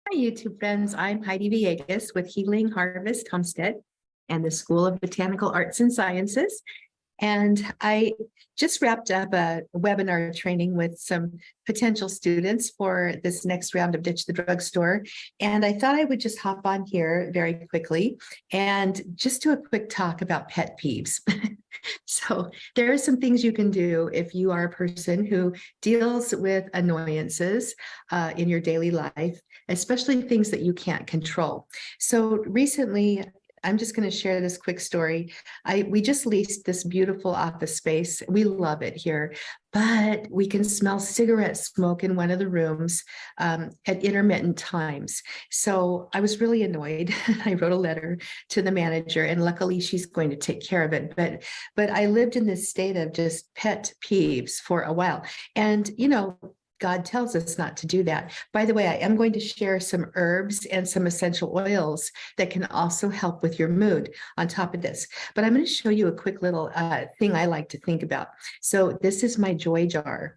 Hi, YouTube friends. I'm Heidi Villegas with Healing Harvest Homestead and the School of Botanical Arts and Sciences. And I just wrapped up a webinar training with some potential students for this next round of Ditch the Drugstore. And I thought I would just hop on here very quickly and just do a quick talk about pet peeves. So there are some things you can do if you are a person who deals with annoyances in your daily life, especially things that you can't control. So recently, I'm just going to share this quick story. We just leased this beautiful office space. We love it here, but we can smell cigarette smoke in one of the rooms at intermittent times. So I was really annoyed. I wrote a letter to the manager, and luckily she's going to take care of it. But I lived in this state of just pet peeves for a while, and God tells us not to do that. By the way, I am going to share some herbs and some essential oils that can also help with your mood on top of this. But I'm going to show you a quick little thing I like to think about. So this is my joy jar.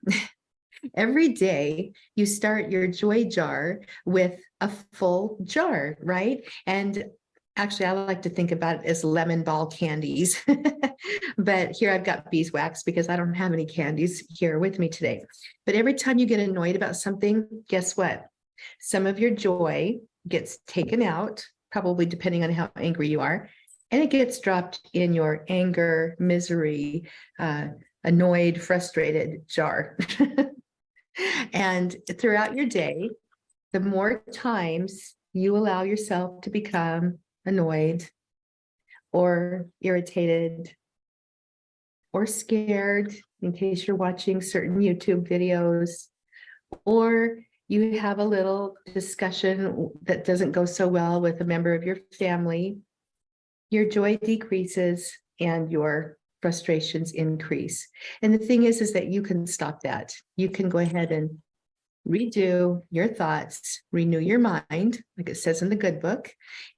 Every day you start your joy jar with a full jar, right? And actually, I like to think about it as lemon ball candies. But here I've got beeswax because I don't have any candies here with me today. But every time you get annoyed about something, guess what? Some of your joy gets taken out, probably depending on how angry you are, and it gets dropped in your anger, misery, annoyed, frustrated jar. And throughout your day, the more times you allow yourself to become annoyed or irritated or scared, in case you're watching certain YouTube videos, or you have a little discussion that doesn't go so well with a member of your family, your joy decreases and your frustrations increase. And the thing is that you can stop that. You can go ahead and redo your thoughts, renew your mind, like it says in the good book,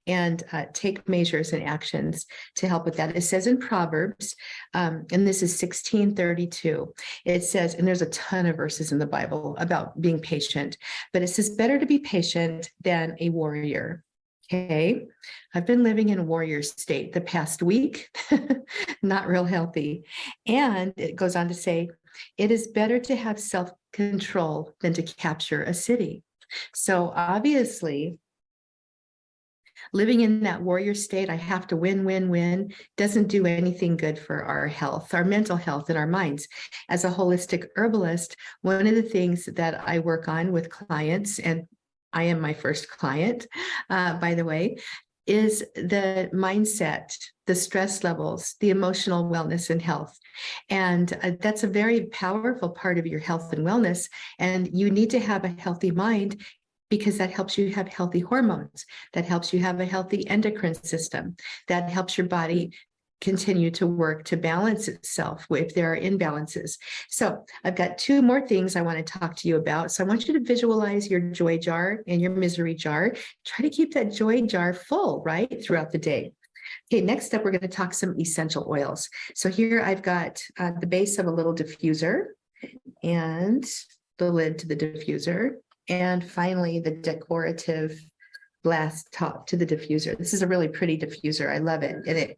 and take measures and actions to help with that. It says in Proverbs, and this is 16:32, it says, and there's a ton of verses in the Bible about being patient, but it says, better to be patient than a warrior. Okay, I've been living in a warrior state the past week, not real healthy. And it goes on to say, it is better to have self-control than to capture a city. So obviously, living in that warrior state, I have to win, win, win, doesn't do anything good for our health, our mental health, and our minds. As a holistic herbalist, one of the things that I work on with clients, and I am my first client, by the way, is the mindset, the stress levels, the emotional wellness and health. And that's a very powerful part of your health and wellness. And you need to have a healthy mind because that helps you have healthy hormones. That helps you have a healthy endocrine system. That helps your body continue to work to balance itself if there are imbalances. So I've got two more things I want to talk to you about. So I want you to visualize your joy jar and your misery jar. Try to keep that joy jar full, right, throughout the day. Okay, next up, we're going to talk some essential oils. So here I've got the base of a little diffuser and the lid to the diffuser. And finally, the decorative glass top to the diffuser. This is a really pretty diffuser. I love it. And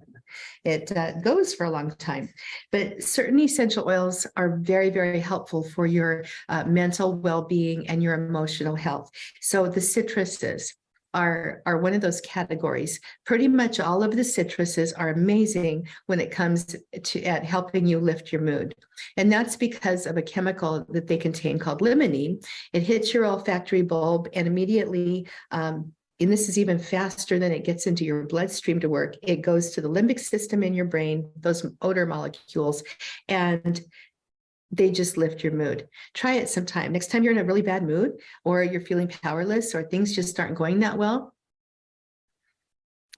it goes for a long time. But certain essential oils are very, very helpful for your mental well-being and your emotional health. So the citruses are one of those categories. Pretty much all of the citruses are amazing when it comes to at helping you lift your mood. And that's because of a chemical that they contain called limonene. It hits your olfactory bulb and immediately and this is even faster than it gets into your bloodstream to work. It goes to the limbic system in your brain, those odor molecules, and they just lift your mood. Try it sometime. Next time you're in a really bad mood or you're feeling powerless or things just aren't going that well,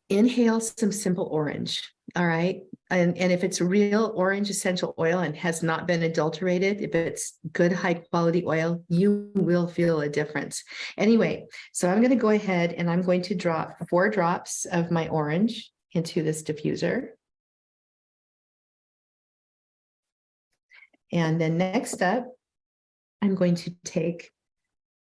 inhale some simple orange. All right. And if it's real orange essential oil and has not been adulterated, if it's good, high quality oil, you will feel a difference. Anyway, so I'm going to go ahead and I'm going to drop 4 drops of my orange into this diffuser. And then next up, I'm going to take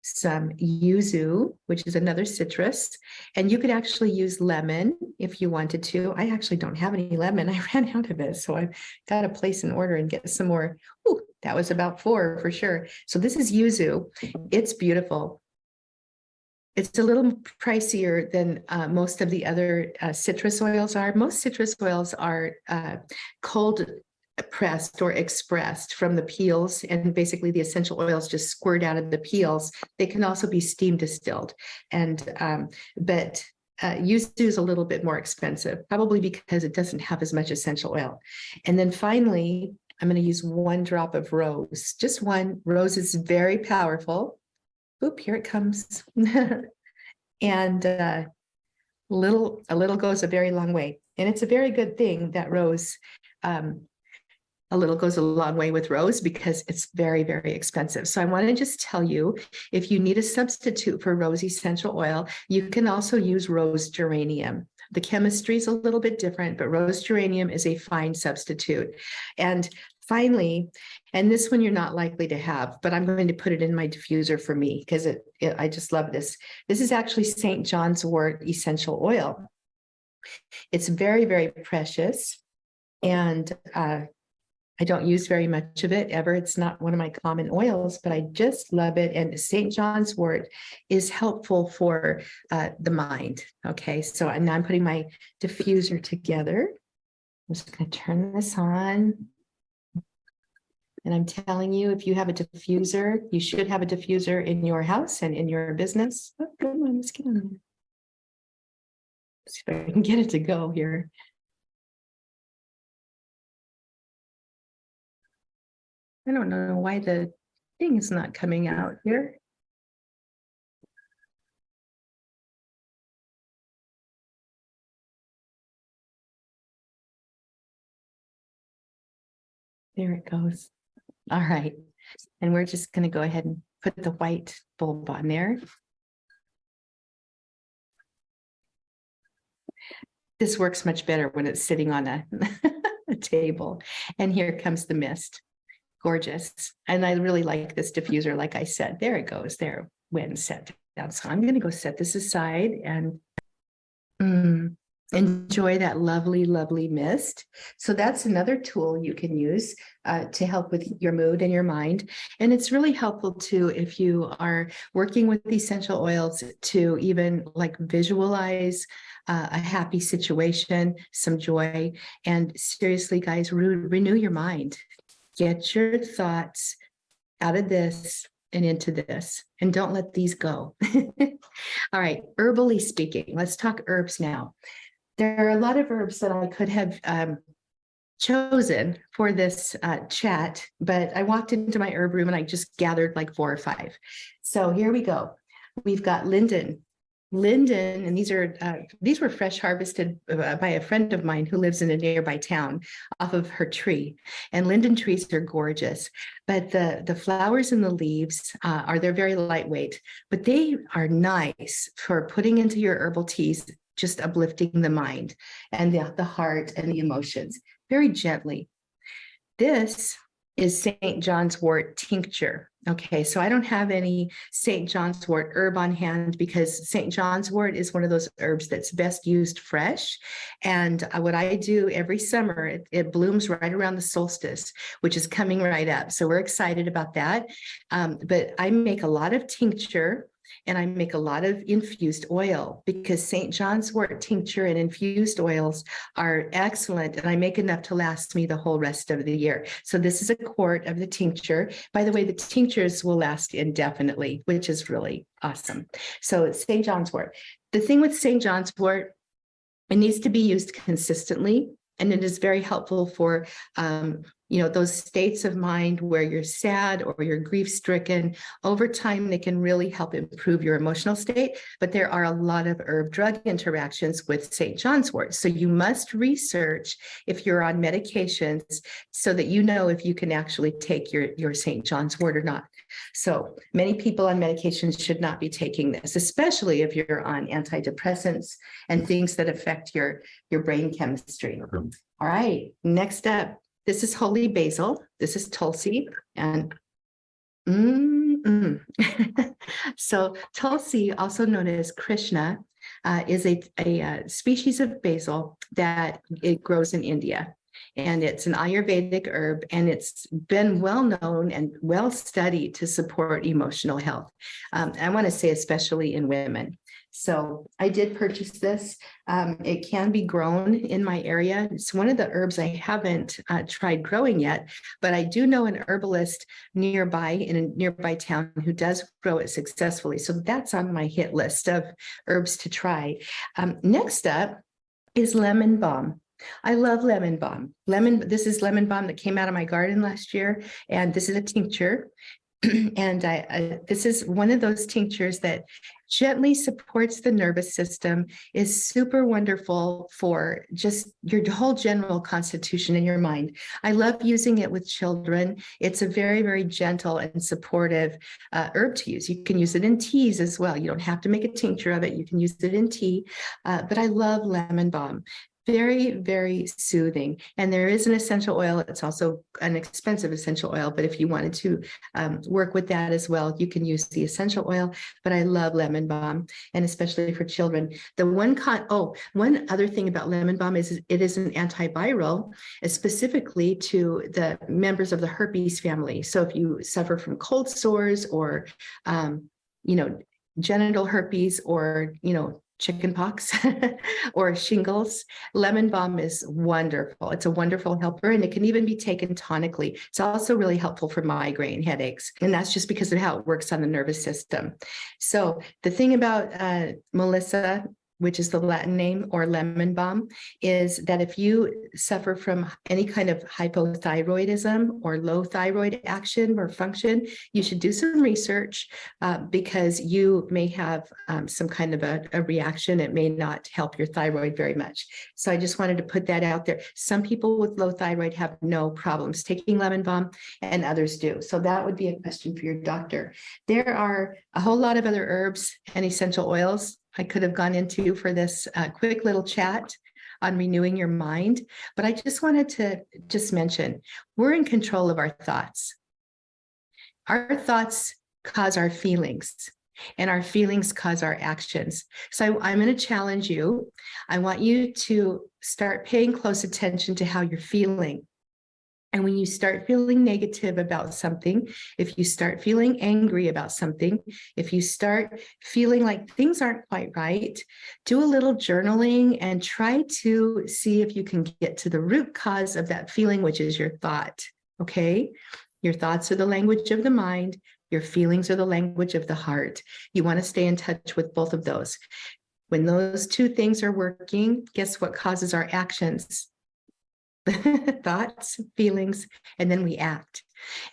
some yuzu, which is another citrus, and you could actually use lemon if you wanted to. I actually don't have any lemon. I ran out of it, so I've got to place an order and get some more. Ooh, that was about 4 for sure. So this is yuzu. It's beautiful. It's a little pricier than most of the other citrus oils are. Most citrus oils are cold pressed or expressed from the peels, and basically the essential oils just squirt out of the peels. They can also be steam distilled, and but yuzu is a little bit more expensive, probably because it doesn't have as much essential oil. And then finally, I'm going to use 1 drop of rose, just 1. Rose is very powerful. Oop, here it comes. And a little goes a very long way. And it's a very good thing that rose, a little goes a long way with rose, because it's very, very expensive. So I want to just tell you, if you need a substitute for rose essential oil, you can also use rose geranium. The chemistry is a little bit different, but rose geranium is a fine substitute. And finally, and this one you're not likely to have, but I'm going to put it in my diffuser for me because I just love this. This is actually St. John's wort essential oil. It's very, very precious, and I don't use very much of it ever. It's not one of my common oils, but I just love it. And St. John's wort is helpful for the mind. Okay, so now I'm putting my diffuser together. I'm just going to turn this on. And I'm telling you, if you have a diffuser, you should have a diffuser in your house and in your business. Oh, come on, let's get on there. See if I can get it to go here. I don't know why the thing is not coming out here. There it goes. All right. And we're just going to go ahead and put the white bulb on there. This works much better when it's sitting on a, a table. And here comes the mist. Gorgeous. And I really like this diffuser. Like I said, there it goes. There, when set down. So I'm going to go set this aside and enjoy that lovely, lovely mist. So that's another tool you can use to help with your mood and your mind. And it's really helpful too, if you are working with essential oils, to even like visualize a happy situation, some joy. And seriously, guys, renew your mind. Get your thoughts out of this and into this, and don't let these go. All right, herbally speaking, let's talk herbs now. There are a lot of herbs that I could have chosen for this chat, but I walked into my herb room and I just gathered like 4 or 5. So here we go. We've got linden. Linden, and these were fresh harvested by a friend of mine who lives in a nearby town off of her tree. And linden trees are gorgeous, but the flowers and the leaves they're very lightweight, but they are nice for putting into your herbal teas, just uplifting the mind and the heart and the emotions very gently. This is St. John's wort tincture. Okay, so I don't have any St. John's wort herb on hand because St. John's wort is one of those herbs that's best used fresh. And what I do every summer, it blooms right around the solstice, which is coming right up. So we're excited about that. But I make a lot of tincture, and I make a lot of infused oil because St. John's wort tincture and infused oils are excellent. And I make enough to last me the whole rest of the year. So this is a quart of the tincture. By the way, the tinctures will last indefinitely, which is really awesome. So it's St. John's wort. The thing with St. John's wort, it needs to be used consistently. And it is very helpful for, those states of mind where you're sad or you're grief-stricken. Over time, they can really help improve your emotional state. But there are a lot of herb-drug interactions with St. John's wort. So you must research if you're on medications so that you know if you can actually take your St. John's wort or not. So many people on medications should not be taking this, especially if you're on antidepressants and things that affect your brain chemistry. All right, next up, this is holy basil. This is tulsi, and So Tulsi, also known as Krishna, is a species of basil that it grows in India. And it's an Ayurvedic herb, and it's been well known and well studied to support emotional health. I want to say especially in women. So I did purchase this. It can be grown in my area. It's one of the herbs I haven't tried growing yet, but I do know an herbalist nearby in a nearby town who does grow it successfully. So that's on my hit list of herbs to try. Next up is lemon balm. I love lemon balm. This is lemon balm that came out of my garden last year, and this is a tincture. And this is one of those tinctures that gently supports the nervous system, is super wonderful for just your whole general constitution in your mind. I love using it with children. It's a very, very gentle and supportive herb to use. You can use it in teas as well. You don't have to make a tincture of it. You can use it in tea, but I love lemon balm. Very, very soothing. And there is an essential oil. It's also an expensive essential oil, but if you wanted to work with that as well, you can use the essential oil. But I love lemon balm, and especially for children. One other thing about lemon balm is it is an antiviral, specifically to the members of the herpes family. So if you suffer from cold sores or, genital herpes or, chicken pox or shingles, lemon balm is wonderful. It's a wonderful helper, and it can even be taken tonically. It's also really helpful for migraine headaches, and that's just because of how it works on the nervous system. So the thing about Melissa, which is the Latin name, or lemon balm, is that if you suffer from any kind of hypothyroidism or low thyroid action or function, you should do some research because you may have some kind of a reaction. It may not help your thyroid very much. So I just wanted to put that out there. Some people with low thyroid have no problems taking lemon balm, and others do. So that would be a question for your doctor. There are a whole lot of other herbs and essential oils I could have gone into for this quick little chat on renewing your mind, but I just wanted to mention, we're in control of our thoughts. Our thoughts cause our feelings, and our feelings cause our actions. So I'm going to challenge you. I want you to start paying close attention to how you're feeling. And when you start feeling negative about something, if you start feeling angry about something, if you start feeling like things aren't quite right, do a little journaling and try to see if you can get to the root cause of that feeling, which is your thought. Okay? Your thoughts are the language of the mind. Your feelings are the language of the heart. You want to stay in touch with both of those. When those two things are working, guess what causes our actions? Thoughts, feelings, and then we act.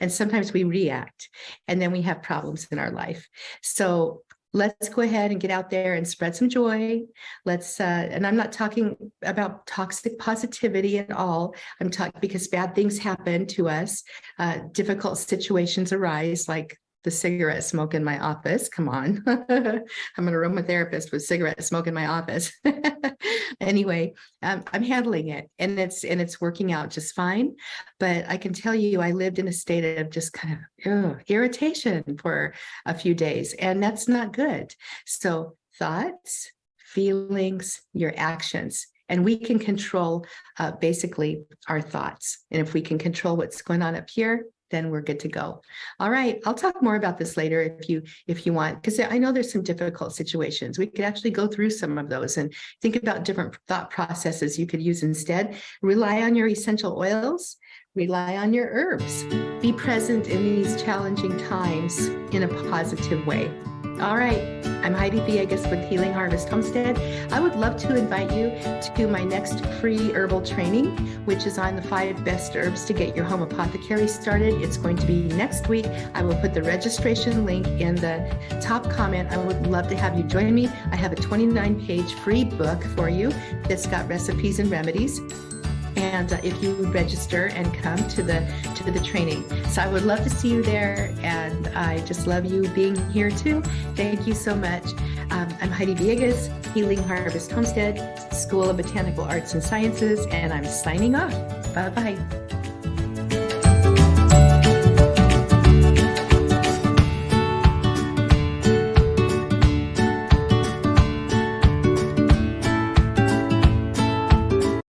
And sometimes we react, and then we have problems in our life. So let's go ahead and get out there and spread some joy. And I'm not talking about toxic positivity at all. I'm talking because bad things happen to us. Difficult situations arise, like the cigarette smoke in my office. Come on. I'm an aromatherapist with cigarette smoke in my office. Anyway, I'm handling it, and it's working out just fine. But I can tell you, I lived in a state of just kind of irritation for a few days, and that's not good. So thoughts, feelings, your actions. And we can control basically our thoughts. And if we can control what's going on up here, then we're good to go. All right, I'll talk more about this later if you want, because I know there's some difficult situations. We could actually go through some of those and think about different thought processes you could use instead. Rely on your essential oils, rely on your herbs. Be present in these challenging times in a positive way. All right, I'm Heidi Villegas with Healing Harvest Homestead. I would love to invite you to my next free herbal training, which is on the 5 best herbs to get your home apothecary started. It's going to be next week. I will put the registration link in the top comment. I would love to have you join me. I have a 29-page free book for you that's got recipes and remedies. And if you register and come to the training. So I would love to see you there, and I just love you being here too. Thank you so much. I'm Heidi Villegas, Healing Harvest Homestead, School of Botanical Arts and Sciences, and I'm signing off. Bye-bye.